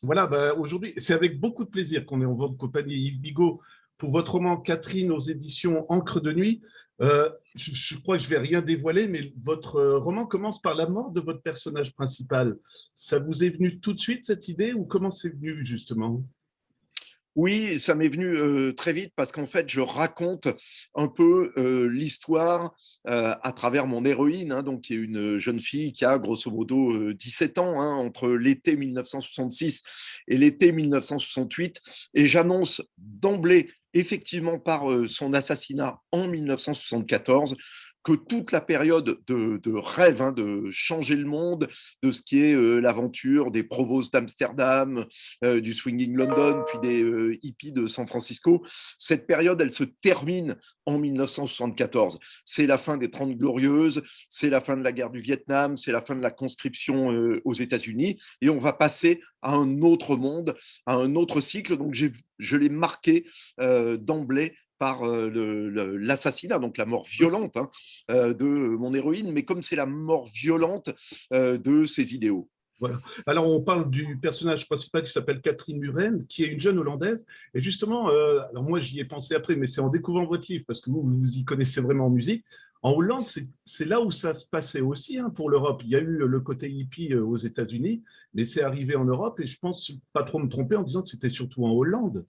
Voilà, bah, aujourd'hui, c'est avec beaucoup de plaisir qu'on est en votre compagnie, Yves Bigot, pour votre roman Catherine aux éditions Encre de nuit. Je crois que je ne vais rien dévoiler, mais votre roman commence par la mort de votre personnage principal. Ça vous est venu tout de suite, cette idée, ou comment c'est venu, justement? Oui, ça m'est venu très vite parce qu'en fait, je raconte un peu l'histoire à travers mon héroïne, hein, donc, qui est une jeune fille qui a grosso modo 17 ans, hein, entre l'été 1966 et l'été 1968. Et j'annonce d'emblée, effectivement, par son assassinat en 1974, que toute la période de rêve, hein, de changer le monde, de ce qui est l'aventure des Provos d'Amsterdam, du swinging London, puis des hippies de San Francisco. Cette période, elle se termine en 1974. C'est la fin des 30 Glorieuses, c'est la fin de la guerre du Vietnam, c'est la fin de la conscription aux États-Unis, et on va passer à un autre monde, à un autre cycle. Donc je l'ai marqué d'emblée par l'assassinat, donc la mort violente, hein, de mon héroïne, mais comme c'est la mort violente de ses idéaux. Voilà. Alors, on parle du personnage principal qui s'appelle Catherine Muren, qui est une jeune Hollandaise. Et justement, alors moi, j'y ai pensé après, mais c'est en découvrant votre livre, parce que vous y connaissez vraiment en musique. En Hollande, c'est là où ça se passait aussi, hein, pour l'Europe. Il y a eu le côté hippie aux États-Unis, mais c'est arrivé en Europe. Et je pense pas trop me tromper en disant que c'était surtout en Hollande.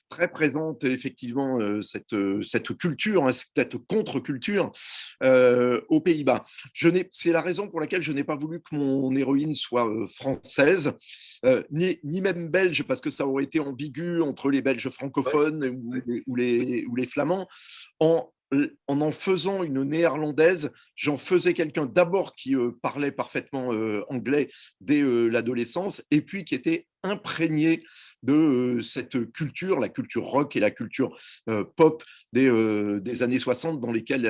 Très présente effectivement cette culture, hein, cette contre-culture aux Pays-Bas. C'est la raison pour laquelle je n'ai pas voulu que mon héroïne soit française, ni même belge, parce que ça aurait été ambigu entre les Belges Ouais. francophones ou les Flamands. En, en faisant une néerlandaise, j'en faisais quelqu'un d'abord qui parlait parfaitement anglais dès l'adolescence, et puis qui était imprégné de cette culture, la culture rock et la culture pop des années 60 dans lesquelles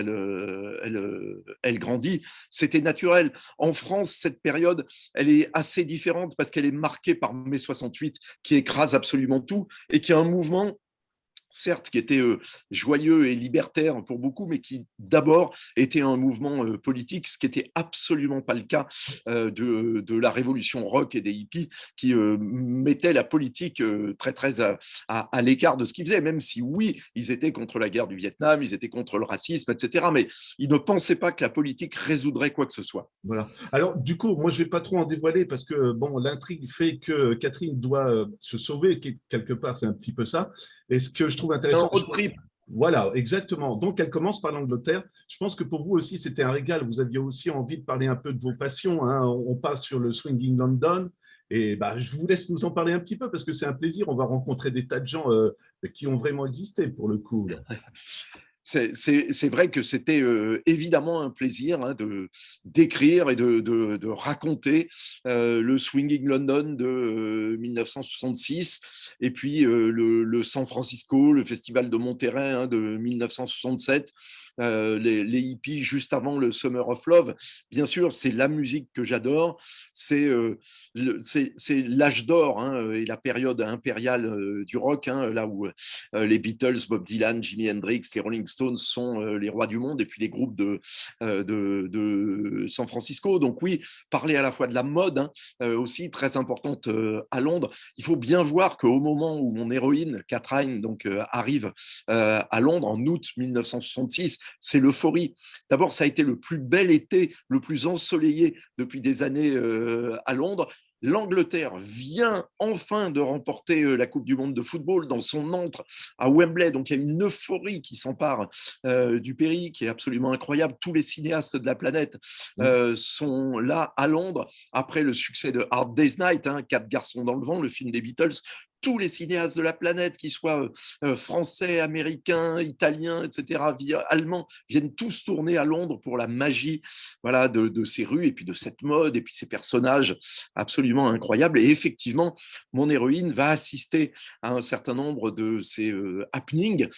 elle grandit. C'était naturel. En France, cette période, elle est assez différente parce qu'elle est marquée par mai 68 qui écrase absolument tout et qui a un mouvement certes, qui était joyeux et libertaire pour beaucoup, mais qui d'abord était un mouvement politique, ce qui n'était absolument pas le cas de la révolution rock et des hippies, qui mettaient la politique très, très à l'écart de ce qu'ils faisaient, même si oui, ils étaient contre la guerre du Vietnam, ils étaient contre le racisme, etc., mais ils ne pensaient pas que la politique résoudrait quoi que ce soit. Voilà. Alors, du coup, moi, je ne vais pas trop en dévoiler parce que, bon, l'intrigue fait que Catherine doit se sauver, quelque part, c'est un petit peu ça. Et ce que je trouve C'est un intéressant, road trip. voilà, exactement. Donc, elle commence par l'Angleterre. Je pense que pour vous aussi, c'était un régal. Vous aviez aussi envie de parler un peu de vos passions, hein. On passe sur le swinging London. Et bah, je vous laisse nous en parler un petit peu parce que c'est un plaisir. On va rencontrer des tas de gens qui ont vraiment existé pour le coup, là. C'est vrai que c'était évidemment un plaisir, hein, d'écrire et de raconter le Swinging London de 1966 et puis le San Francisco, le Festival de Monterrey, hein, de 1967. Les hippies juste avant le Summer of Love. Bien sûr, c'est la musique que j'adore. C'est l'âge d'or, hein, et la période impériale du rock, hein, là où les Beatles, Bob Dylan, Jimi Hendrix, les Rolling Stones sont les rois du monde, et puis les groupes de San Francisco. Donc oui, parler à la fois de la mode, hein, aussi très importante à Londres. Il faut bien voir qu'au moment où mon héroïne, Catherine, donc, arrive à Londres en août 1966, c'est l'euphorie. D'abord, ça a été le plus bel été, le plus ensoleillé depuis des années à Londres. L'Angleterre vient enfin de remporter la Coupe du Monde de football dans son antre à Wembley. Donc il y a une euphorie qui s'empare du pays, qui est absolument incroyable. Tous les cinéastes de la planète sont là à Londres après le succès de Hard Day's Night, hein, Quatre garçons dans le vent, le film des Beatles. Tous les cinéastes de la planète, qu'ils soient français, américains, italiens, etc., allemands, viennent tous tourner à Londres pour la magie, voilà, de ces rues et puis de cette mode et puis ces personnages absolument incroyables. Et effectivement, mon héroïne va assister à un certain nombre de ces happenings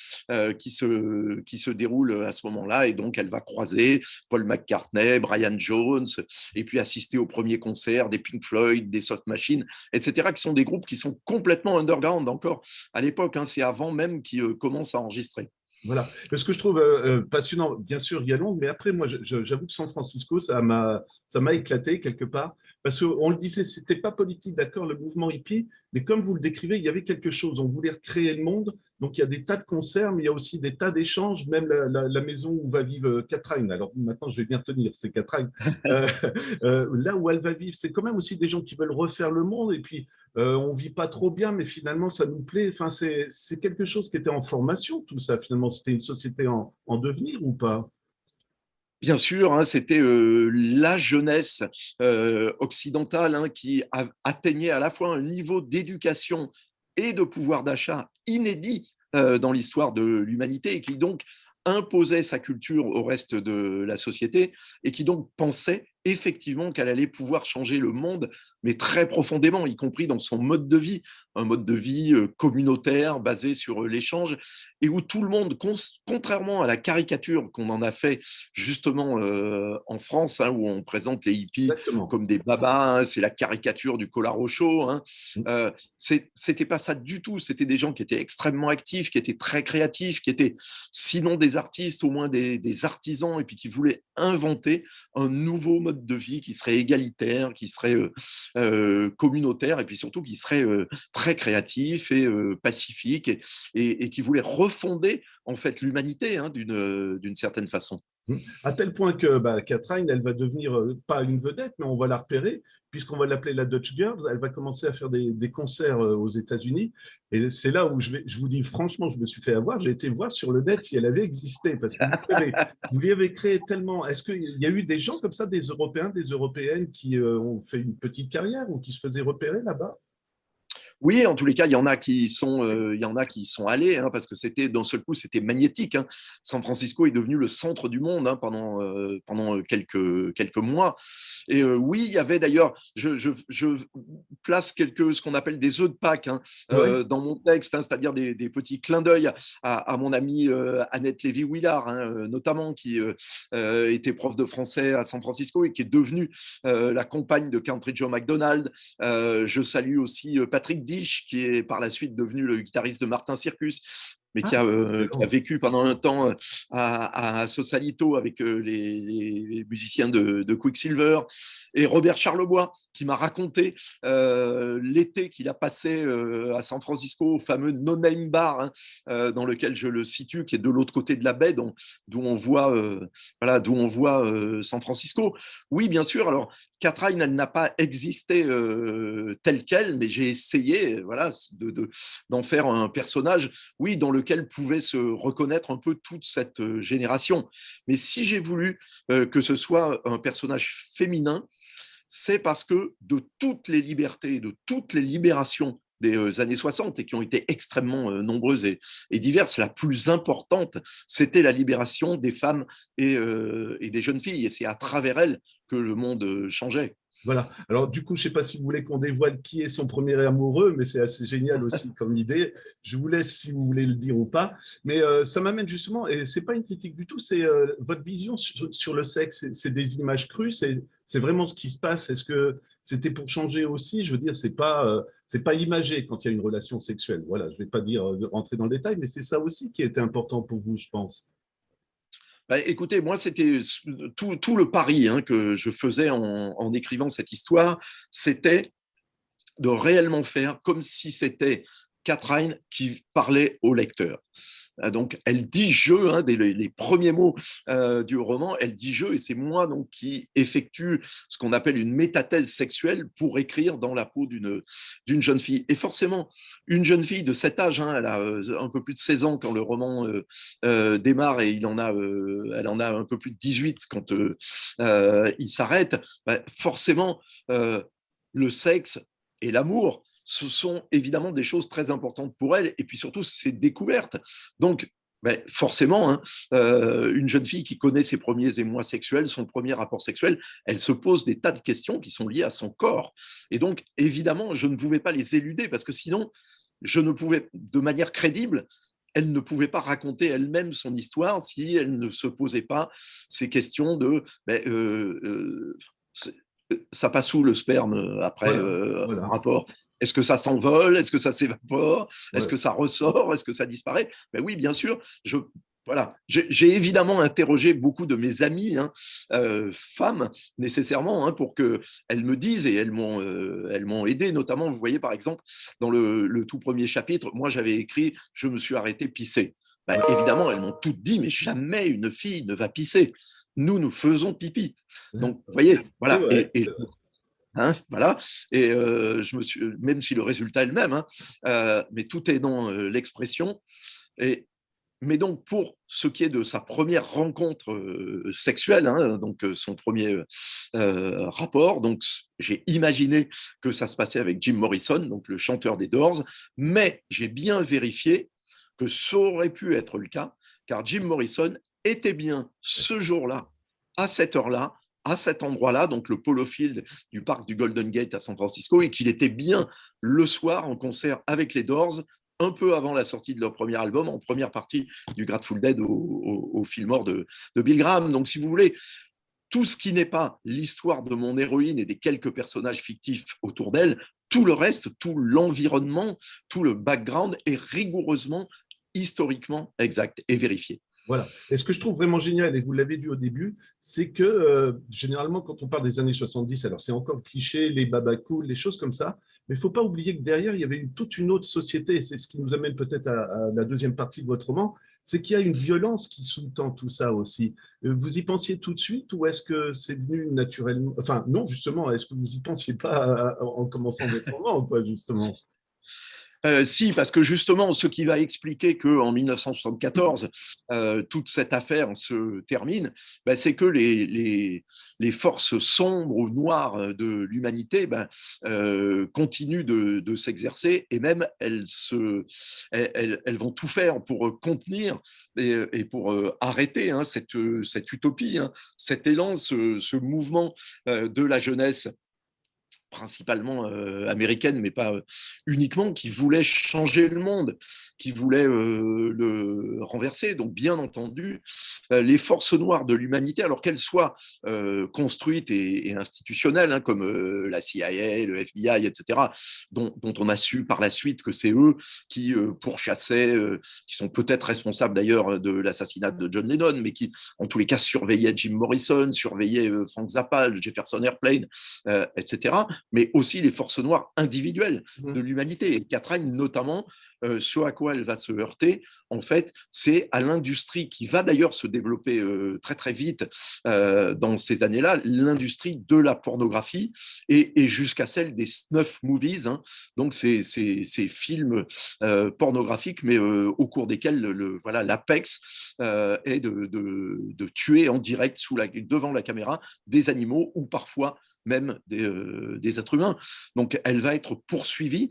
qui se déroulent à ce moment-là. Et donc, elle va croiser Paul McCartney, Brian Jones, et puis assister au premier concert des Pink Floyd, des Soft Machine, etc., qui sont des groupes qui sont complètement underground encore à l'époque, hein. C'est avant même qu'ils commencent à enregistrer. Voilà. Ce que je trouve passionnant, bien sûr, il y a Londres, mais après, moi, j'avoue que San Francisco, ça m'a éclaté quelque part, Parce qu'on le disait, c'était pas politique, d'accord, le mouvement hippie, mais comme vous le décrivez, il y avait quelque chose. On voulait recréer le monde. Donc, il y a des tas de concerts, mais il y a aussi des tas d'échanges, même la maison où va vivre Catherine. Alors, maintenant, je vais bien tenir, c'est Catherine. Euh, là où elle va vivre, c'est quand même aussi des gens qui veulent refaire le monde. Et puis, on vit pas trop bien, mais finalement, ça nous plaît. Enfin, c'est quelque chose qui était en formation, tout ça, finalement. C'était une société en devenir ou pas? Bien sûr, hein, c'était la jeunesse occidentale hein, qui atteignait à la fois un niveau d'éducation et de pouvoir d'achat inédit dans l'histoire de l'humanité et qui donc imposait sa culture au reste de la société et qui donc pensait effectivement qu'elle allait pouvoir changer le monde, mais très profondément, y compris dans son mode de vie, un mode de vie communautaire basé sur l'échange et où tout le monde, contrairement à la caricature qu'on en a fait justement en France, hein, où on présente les hippies Exactement. comme des babas, hein, c'est la caricature du collar au chaud. Hein. C'était pas ça du tout. C'était des gens qui étaient extrêmement actifs, qui étaient très créatifs, qui étaient sinon des artistes, au moins des artisans, et puis qui voulaient inventer un nouveau mode de vie qui serait égalitaire, qui serait communautaire, et puis surtout qui serait très créatif et pacifique, et qui voulait refonder en fait l'humanité hein, d'une certaine façon. À tel point que Catherine, elle va devenir pas une vedette, mais on va la repérer, puisqu'on va l'appeler la Dutch Girl. Elle va commencer à faire des concerts aux États-Unis. Et c'est là où je vous dis franchement, je me suis fait avoir. J'ai été voir sur le net si elle avait existé, parce que vous lui avez créé tellement. Est-ce qu'il y a eu des gens comme ça, des Européens, des Européennes qui ont fait une petite carrière ou qui se faisaient repérer là-bas? Oui, en tous les cas, il y en a qui y sont allés hein, parce que c'était d'un seul coup, c'était magnétique. Hein. San Francisco est devenu le centre du monde hein, pendant quelques mois. Et oui, il y avait d'ailleurs, je place ce qu'on appelle des œufs de Pâques hein, Oui. dans mon texte, hein, c'est-à-dire des petits clins d'œil à mon amie Annette Lévy-Willard, hein, notamment qui était prof de français à San Francisco et qui est devenue la compagne de Country Joe McDonald. Je salue aussi Patrick Dish, qui est par la suite devenu le guitariste de Martin Circus, mais Ah, qui a vécu pendant un temps à Sausalito avec les musiciens de Quicksilver, et Robert Charlebois, qui m'a raconté l'été qu'il a passé à San Francisco, au fameux No Name Bar, hein, dans lequel je le situe, qui est de l'autre côté de la baie, d'où on voit, San Francisco. Oui, bien sûr. Alors, Catherine, elle n'a pas existé telle qu'elle, mais j'ai essayé, voilà, d'en faire un personnage, oui, dans lequel pouvait se reconnaître un peu toute cette génération. Mais si j'ai voulu que ce soit un personnage féminin, c'est parce que de toutes les libertés, de toutes les libérations des années 60 et qui ont été extrêmement nombreuses et diverses, la plus importante, c'était la libération des femmes et des jeunes filles. Et c'est à travers elles que le monde changeait. Voilà. Alors, du coup, je ne sais pas si vous voulez qu'on dévoile qui est son premier amoureux, mais c'est assez génial aussi comme idée. Je vous laisse si vous voulez le dire ou pas. Mais ça m'amène justement, et ce n'est pas une critique du tout, c'est votre vision sur le sexe. C'est des images crues, c'est vraiment ce qui se passe. Est-ce que c'était pour changer aussi? Je veux dire, c'est pas imagé quand il y a une relation sexuelle. Voilà, je ne vais pas dire rentrer dans le détail, mais c'est ça aussi qui était important pour vous, je pense. Bah, écoutez, moi, c'était tout le pari hein, que je faisais en écrivant cette histoire, c'était de réellement faire comme si c'était Catherine qui parlait au lecteur. Donc, elle dit je, hein, dès les premiers mots du roman, elle dit je, et c'est moi donc qui effectue ce qu'on appelle une métathèse sexuelle pour écrire dans la peau d'une jeune fille. Et forcément, une jeune fille de cet âge, hein, elle a un peu plus de 16 ans quand le roman démarre, et elle en a un peu plus de 18 quand il s'arrête, bah, forcément, le sexe et l'amour, ce sont évidemment des choses très importantes pour elle, et puis surtout, c'est découverte. Donc, ben, forcément, hein, une jeune fille qui connaît ses premiers émois sexuels, son premier rapport sexuel, elle se pose des tas de questions qui sont liées à son corps. Et donc, évidemment, je ne pouvais pas les éluder, parce que sinon, je ne pouvais, de manière crédible, elle ne pouvait pas raconter elle-même son histoire si elle ne se posait pas ces questions de ben, ça passe où le sperme après Voilà, un voilà. rapport? Est-ce que ça s'envole? Est-ce que ça s'évapore? Est-ce Ouais. que ça ressort? Est-ce que ça disparaît? Ben oui, bien sûr. Voilà, j'ai évidemment interrogé beaucoup de mes amies, hein, femmes, nécessairement, hein, pour qu'elles me disent, et elles m'ont aidé, notamment, vous voyez, par exemple, dans le tout premier chapitre, moi j'avais écrit « Je me suis arrêté pisser ». Ben, évidemment, elles m'ont toutes dit « Mais jamais une fille ne va pisser. Nous, nous faisons pipi ». Donc, vous voyez, C'est voilà, vrai, c'est vrai. hein, voilà. Et je me suis, même si le résultat est le même, hein, mais tout est dans l'expression. Et mais donc, pour ce qui est de sa première rencontre sexuelle, hein, donc son premier rapport, donc j'ai imaginé que ça se passait avec Jim Morrison, donc le chanteur des Doors, mais j'ai bien vérifié que ça aurait pu être le cas, car Jim Morrison était bien ce jour-là, à cette heure-là, à cet endroit-là, donc le Polo Field du parc du Golden Gate à San Francisco, et qu'il était bien le soir en concert avec les Doors, un peu avant la sortie de leur premier album, en première partie du Grateful Dead au Fillmore de Bill Graham. Donc, si vous voulez, tout ce qui n'est pas l'histoire de mon héroïne et des quelques personnages fictifs autour d'elle, tout le reste, tout l'environnement, tout le background est rigoureusement, historiquement exact et vérifié. Voilà. Et ce que je trouve vraiment génial, et vous l'avez dit au début, c'est que généralement, quand on parle des années 70, alors c'est encore cliché, les babacools, les choses comme ça, mais il ne faut pas oublier que derrière, il y avait toute une autre société, et c'est ce qui nous amène peut-être à la deuxième partie de votre roman, c'est qu'il y a une violence qui sous-tend tout ça aussi. Vous y pensiez tout de suite ou est-ce que c'est venu naturellement? Enfin, non, justement, est-ce que vous n'y pensiez pas en commençant votre roman, quoi, justement? Si, parce que justement, ce qui va expliquer qu'en 1974, toute cette affaire se termine, ben, c'est que les forces sombres ou noires de l'humanité ben, continuent de s'exercer et même elles vont tout faire pour contenir et pour arrêter hein, cette utopie, hein, cet élan, ce mouvement de la jeunesse principalement américaine, mais pas uniquement, qui voulait changer le monde, qui voulait le renverser. Donc, bien entendu, les forces noires de l'humanité, alors qu'elles soient construites et institutionnelles, hein, comme la CIA, le FBI, etc., dont on a su par la suite que c'est eux qui pourchassaient, qui sont peut-être responsables d'ailleurs de l'assassinat de John Lennon, mais qui, en tous les cas, surveillaient Jim Morrison, surveillaient Frank Zappa, le Jefferson Airplane, etc., mais aussi les forces noires individuelles de l'humanité. Et Catherine, notamment, ce à quoi elle va se heurter, en fait, c'est à l'industrie qui va d'ailleurs se développer très très vite dans ces années-là, l'industrie de la pornographie et jusqu'à celle des snuff movies, hein, donc ces films pornographiques, mais au cours desquels voilà, l'apex est de tuer en direct devant la caméra des animaux ou parfois même des êtres humains. Donc, elle va être poursuivie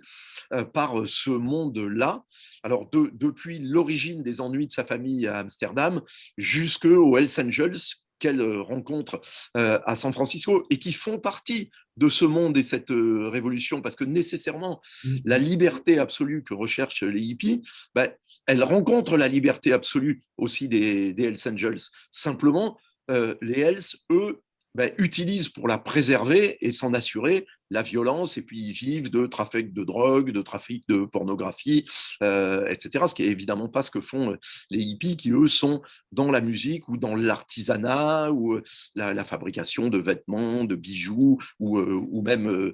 par ce monde-là. Alors, depuis l'origine des ennuis de sa famille à Amsterdam jusqu'aux Hells Angels qu'elle rencontre à San Francisco et qui font partie de ce monde et cette révolution, parce que nécessairement, la liberté absolue que recherchent les hippies, ben, elle rencontre la liberté absolue aussi des Hells Angels. Simplement, les Hells, eux, ben, utilisent pour la préserver et s'en assurer la violence, et puis ils vivent de trafic de drogue, de trafic de pornographie, etc. Ce qui est évidemment pas ce que font les hippies qui, eux, sont dans la musique ou dans l'artisanat ou la fabrication de vêtements, de bijoux ou même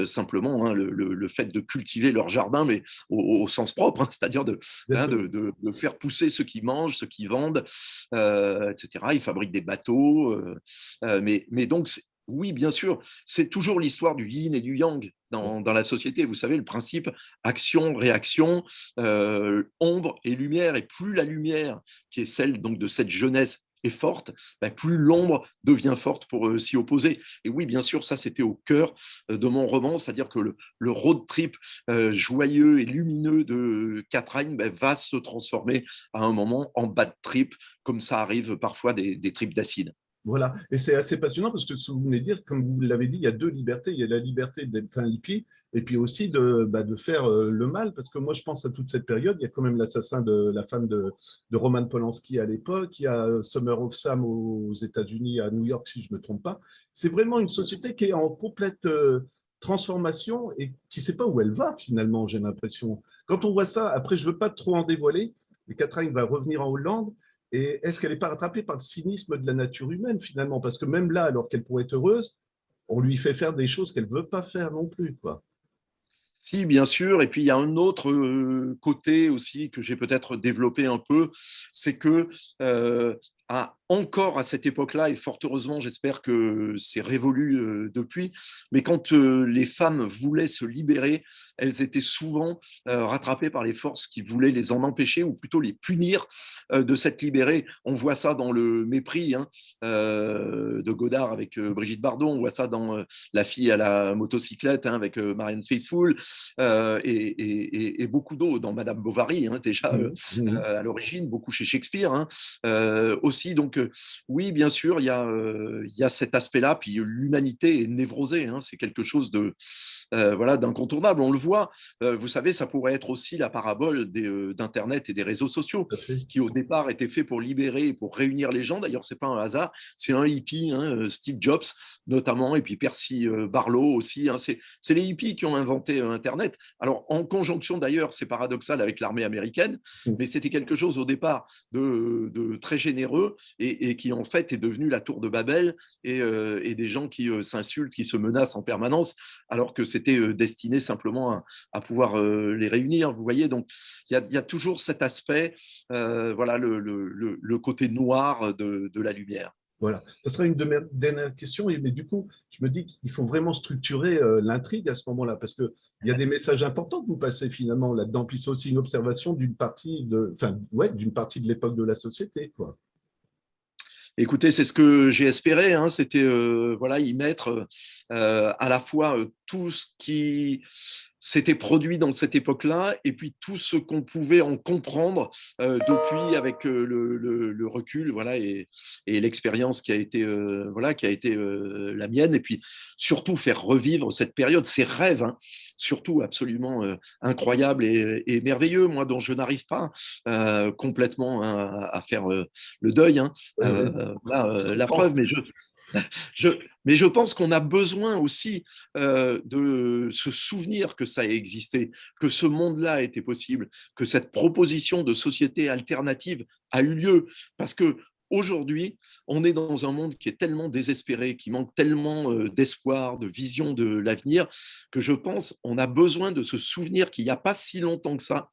simplement hein, le fait de cultiver leur jardin, mais au sens propre, hein, c'est-à-dire hein, de faire pousser ce qu'ils mangent, ce qu'ils vendent, etc. Ils fabriquent des bateaux, mais donc, oui, bien sûr, c'est toujours l'histoire du yin et du yang dans la société. Vous savez, le principe action-réaction, ombre et lumière. Et plus la lumière, qui est celle donc, de cette jeunesse, est forte, ben, plus l'ombre devient forte pour s'y opposer. Et oui, bien sûr, ça, c'était au cœur de mon roman, c'est-à-dire que le road trip joyeux et lumineux de Catherine ben, va se transformer à un moment en bad trip, comme ça arrive parfois des trips d'acide. Voilà, et c'est assez passionnant parce que ce que vous venez de dire, comme vous l'avez dit, il y a deux libertés. Il y a la liberté d'être un hippie et puis aussi de faire le mal, parce que moi je pense à toute cette période, il y a quand même l'assassin de la femme de Roman Polanski à l'époque, il y a Summer of Sam aux États-Unis, à New York si je ne me trompe pas. C'est vraiment une société qui est en complète transformation et qui ne sait pas où elle va finalement, j'ai l'impression. Quand on voit ça, après je ne veux pas trop en dévoiler, mais Catherine va revenir en Hollande. Et est-ce qu'elle n'est pas rattrapée par le cynisme de la nature humaine, finalement? Parce que même là, alors qu'elle pourrait être heureuse, on lui fait faire des choses qu'elle ne veut pas faire non plus, quoi. Si, bien sûr. Et puis, il y a un autre côté aussi que j'ai peut-être développé un peu, c'est que encore à cette époque-là, et fort heureusement, j'espère que c'est révolu depuis, mais quand les femmes voulaient se libérer, elles étaient souvent rattrapées par les forces qui voulaient les en empêcher ou plutôt les punir de s'être libérées. On voit ça dans Le Mépris hein, de Godard avec Brigitte Bardot, on voit ça dans La fille à la motocyclette hein, avec Marianne Faithfull. Et beaucoup d'autres dans Madame Bovary, hein, déjà à l'origine, beaucoup chez Shakespeare hein, aussi. Donc, oui, bien sûr, il y a cet aspect-là. Puis l'humanité est névrosée. Hein, c'est quelque chose de voilà, d'incontournable. On le voit. Vous savez, ça pourrait être aussi la parabole d'Internet et des réseaux sociaux, Tout à fait. qui au départ étaient faits pour libérer et pour réunir les gens. D'ailleurs, c'est pas un hasard. C'est un hippie, hein, Steve Jobs notamment, et puis Percy Barlow aussi. Hein, c'est les hippies qui ont inventé Internet. Alors, en conjonction d'ailleurs, c'est paradoxal avec l'armée américaine, mais c'était quelque chose au départ de très généreux et qui en fait est devenu la tour de Babel et des gens qui s'insultent, qui se menacent en permanence, alors que c'était destiné simplement à pouvoir les réunir. Vous voyez, donc il y a toujours cet aspect, voilà, le côté noir de la lumière. Voilà. Ça sera une de mes dernières questions, mais du coup, je me dis qu'il faut vraiment structurer l'intrigue à ce moment-là, parce qu'il y a des messages importants que vous passez finalement là-dedans, puis c'est aussi une observation d'une partie enfin, ouais, d'une partie de l'époque de la société, quoi. Écoutez, c'est ce que j'ai espéré, hein, c'était voilà, y mettre à la fois tout ce qui s'était produit dans cette époque-là et puis tout ce qu'on pouvait en comprendre depuis avec le recul voilà, et l'expérience qui a été, voilà, qui a été la mienne et puis surtout faire revivre cette période, ces rêves, hein, surtout absolument incroyables et merveilleux, moi dont je n'arrive pas complètement hein, à faire le deuil. Hein. Oui, oui. Là, Ça se la comprend. preuve, je, mais je pense qu'on a besoin aussi de se souvenir que ça a existé, que ce monde-là était possible, que cette proposition de société alternative a eu lieu. Parce que aujourd'hui, on est dans un monde qui est tellement désespéré, qui manque tellement d'espoir, de vision de l'avenir, que je pense on a besoin de se souvenir qu'il n'y a pas si longtemps que ça,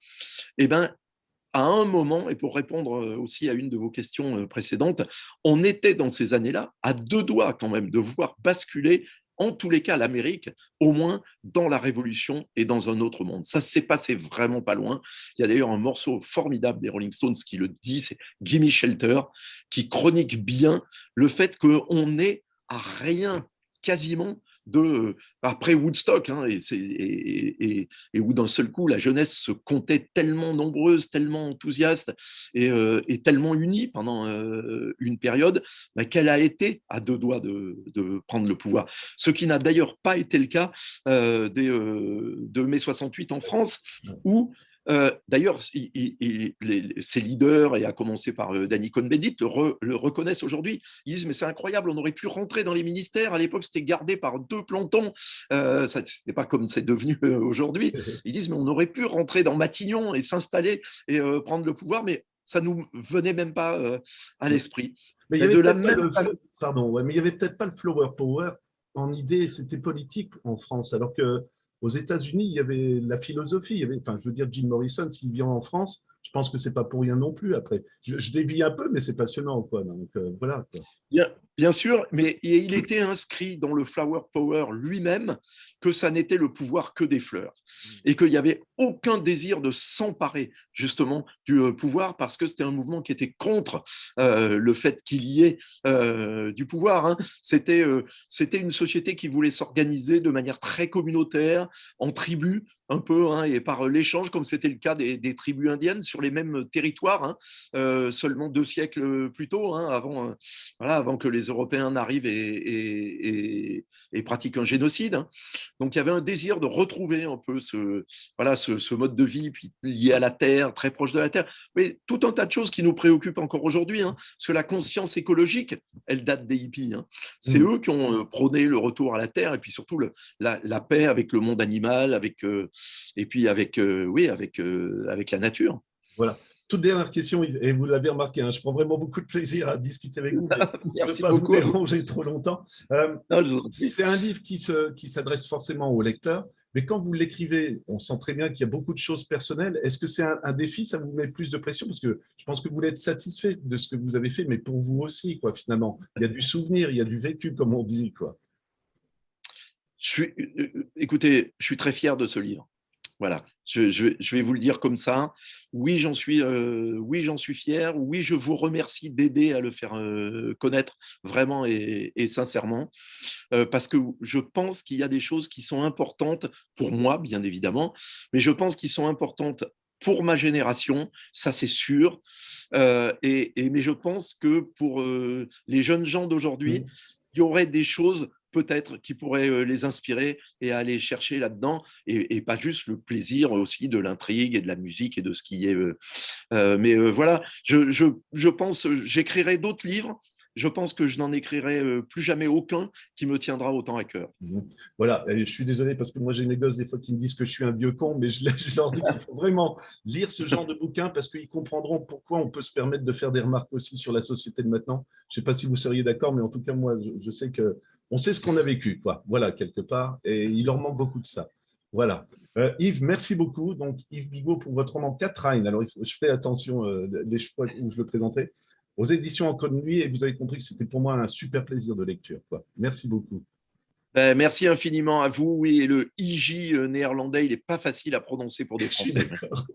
eh ben, à un moment, et pour répondre aussi à une de vos questions précédentes, on était dans ces années-là à deux doigts quand même de voir basculer, en tous les cas, l'Amérique, au moins dans la Révolution et dans un autre monde. Ça s'est passé vraiment pas loin. Il y a d'ailleurs un morceau formidable des Rolling Stones qui le dit, c'est Gimme Shelter, qui chronique bien le fait qu'on est à rien quasiment après Woodstock, hein, et où d'un seul coup la jeunesse se comptait tellement nombreuse, tellement enthousiaste et tellement unie pendant une période bah, qu'elle a été à deux doigts de prendre le pouvoir. Ce qui n'a d'ailleurs pas été le cas de mai 68 en France, où d'ailleurs, ses leaders, et à commencer par Danny Cohn-Bendit, le reconnaissent aujourd'hui. Ils disent, mais c'est incroyable, on aurait pu rentrer dans les ministères. À l'époque, c'était gardé par deux plantons. Ça n'était pas comme c'est devenu aujourd'hui. Ils disent, mais on aurait pu rentrer dans Matignon et s'installer et prendre le pouvoir, mais ça ne nous venait même pas à l'esprit. Mais il y Et avait de la peut-être pas même façon, pardon, ouais, mais il y avait peut-être pas le flower power en idée, c'était politique en France, alors que aux États-Unis, il y avait la philosophie. Il y avait, enfin, je veux dire, Jim Morrison, s'il vient en France, je pense que c'est pas pour rien non plus. Après, je dévie un peu, mais c'est passionnant, quoi. Donc voilà, quoi. bien sûr, mais il était inscrit dans le Flower Power lui-même que ça n'était le pouvoir que des fleurs et qu'il n'y avait aucun désir de s'emparer justement du pouvoir parce que c'était un mouvement qui était contre le fait qu'il y ait du pouvoir. Hein. C'était une société qui voulait s'organiser de manière très communautaire, en tribus un peu, hein, et par l'échange, comme c'était le cas des tribus indiennes sur les mêmes territoires, hein, seulement 2 siècles plus tôt, hein, avant voilà, avant que les Européens n'arrivent et pratiquent un génocide. Hein. Donc il y avait un désir de retrouver un peu voilà, ce mode de vie puis lié à la terre, très proche de la terre. Mais tout un tas de choses qui nous préoccupent encore aujourd'hui, hein, parce que la conscience écologique, elle date des hippies. Hein. C'est eux qui ont prôné le retour à la terre et puis surtout la paix avec le monde animal, avec, et puis avec, oui, avec la nature. Voilà. toute dernière question, Yves, et vous l'avez remarqué, hein, je prends vraiment beaucoup de plaisir à discuter avec vous, mais je ne veux Merci pas vous beaucoup. déranger trop longtemps. Non, je vous en prie. C'est un livre qui s'adresse forcément au lecteur, mais quand vous l'écrivez, on sent très bien qu'il y a beaucoup de choses personnelles. Est-ce que c'est un défi, ça vous met plus de pression? Parce que je pense que vous voulez être satisfait de ce que vous avez fait, mais pour vous aussi, quoi, finalement. Il y a du souvenir, il y a du vécu, comme on dit, quoi. Écoutez, je suis très fier de ce livre. Voilà, je vais vous le dire comme ça. Oui, j'en suis fier. Oui, je vous remercie d'aider à le faire connaître vraiment et sincèrement, parce que je pense qu'il y a des choses qui sont importantes pour moi, bien évidemment, mais je pense qu'ils sont importantes pour ma génération, ça c'est sûr. Mais je pense que pour les jeunes gens d'aujourd'hui, Mm. il y aurait des choses peut-être qui pourraient les inspirer et aller chercher là-dedans, et pas juste le plaisir aussi de l'intrigue et de la musique et de ce qui est. Voilà, je pense, j'écrirai d'autres livres. Je pense que je n'en écrirai plus jamais aucun qui me tiendra autant à cœur. Mhm. Voilà, et je suis désolé parce que moi j'ai mes gosses des fois qui me disent que je suis un vieux con, mais je leur dis qu'il faut vraiment lire ce genre de bouquin parce qu'ils comprendront pourquoi on peut se permettre de faire des remarques aussi sur la société de maintenant. Je ne sais pas si vous seriez d'accord, mais en tout cas moi je sais que on sait ce qu'on a vécu, quoi. Voilà, quelque part, et il leur manque beaucoup de ça. Voilà. Yves, merci beaucoup. Donc Yves Bigot pour votre roman Catherine. Alors je fais attention des fois où je le présentais aux éditions Encre de Nuit, et vous avez compris que c'était pour moi un super plaisir de lecture, quoi. Merci beaucoup. Merci infiniment à vous. Oui, et le IJ néerlandais, il n'est pas facile à prononcer pour des Je suis Français. d'accord.